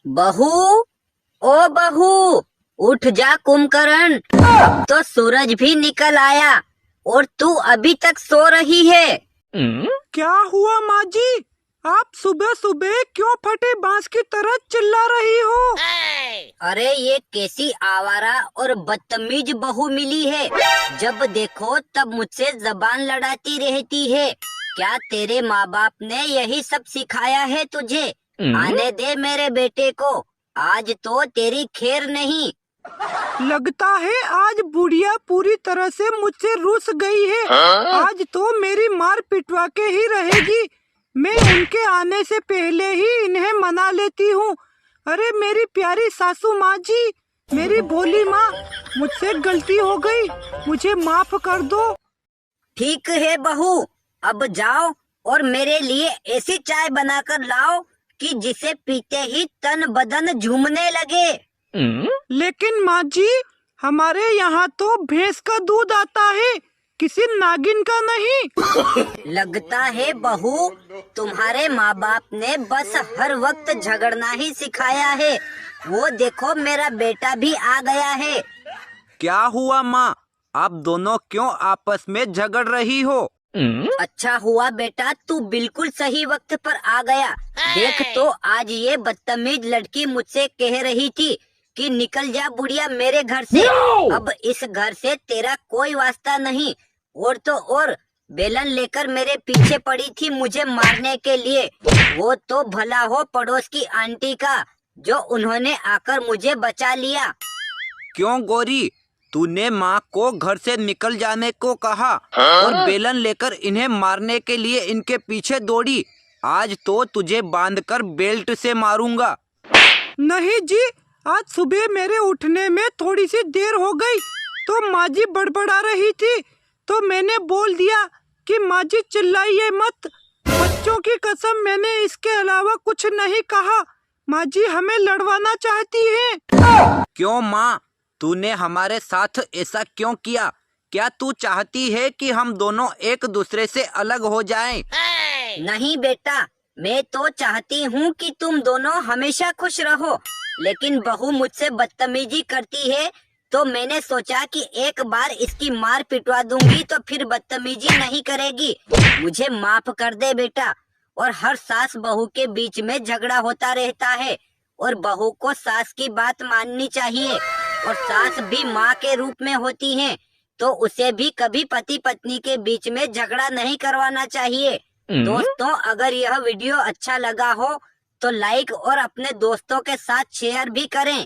बहू, ओ बहू, उठ जा कुंभकर्ण। अब तो सूरज भी निकल आया और तू अभी तक सो रही है। क्या हुआ माँ जी? आप सुबह सुबह क्यों फटे बांस की तरह चिल्ला रही हो? अरे ये कैसी आवारा और बदतमीज बहू मिली है। जब देखो तब मुझसे जबान लड़ाती रहती है। क्या तेरे माँ बाप ने यही सब सिखाया है तुझे? आने दे मेरे बेटे को, आज तो तेरी खैर नहीं। लगता है आज बुढ़िया पूरी तरह से मुझसे रूठ गई है। आज तो मेरी मार पिटवा के ही रहेगी। मैं उनके आने से पहले ही इन्हें मना लेती हूँ। अरे मेरी प्यारी सासू माँ जी, मेरी भोली माँ, मुझसे गलती हो गई, मुझे माफ कर दो। ठीक है बहू, अब जाओ और मेरे लिए ऐसी चाय बनाकर लाओ कि जिसे पीते ही तन बदन झूमने लगे। लेकिन माँ जी, हमारे यहाँ तो भैंस का दूध आता है, किसी नागिन का नहीं। लगता है बहू, तुम्हारे माँ बाप ने बस हर वक्त झगड़ना ही सिखाया है। वो देखो मेरा बेटा भी आ गया है। क्या हुआ माँ? आप दोनों क्यों आपस में झगड़ रही हो? अच्छा हुआ बेटा, तू बिल्कुल सही वक्त पर आ गया। देख तो आज ये बदतमीज लड़की मुझसे कह रही थी कि निकल जा बुढ़िया मेरे घर से। अब इस घर से तेरा कोई वास्ता नहीं। और तो और बेलन लेकर मेरे पीछे पड़ी थी मुझे मारने के लिए। वो तो भला हो पड़ोस की आंटी का, जो उन्होंने आकर मुझे बचा लिया। क्यों गोरी, तूने माँ को घर से निकल जाने को कहा और बेलन लेकर इन्हें मारने के लिए इनके पीछे दौड़ी। आज तो तुझे बांधकर बेल्ट से मारूंगा। नहीं जी, आज सुबह मेरे उठने में थोड़ी सी देर हो गई तो माँ जी बड़बड़ा रही थी, तो मैंने बोल दिया कि माँ जी चिल्लाइए मत। बच्चों की कसम, मैंने इसके अलावा कुछ नहीं कहा। माँ जी हमें लड़वाना चाहती हैं। क्यों माँ, तूने हमारे साथ ऐसा क्यों किया? क्या तू चाहती है कि हम दोनों एक दूसरे से अलग हो जाएं? नहीं बेटा, मैं तो चाहती हूँ कि तुम दोनों हमेशा खुश रहो। लेकिन बहू मुझसे बदतमीजी करती है तो मैंने सोचा कि एक बार इसकी मार पिटवा दूंगी तो फिर बदतमीजी नहीं करेगी। मुझे माफ कर दे बेटा। और हर सास बहू के बीच में झगड़ा होता रहता है और बहू को सास की बात माननी चाहिए। और सास भी माँ के रूप में होती है, तो उसे भी कभी पति पत्नी के बीच में झगड़ा नहीं करवाना चाहिए। दोस्तों, अगर यह वीडियो अच्छा लगा हो तो लाइक और अपने दोस्तों के साथ शेयर भी करें।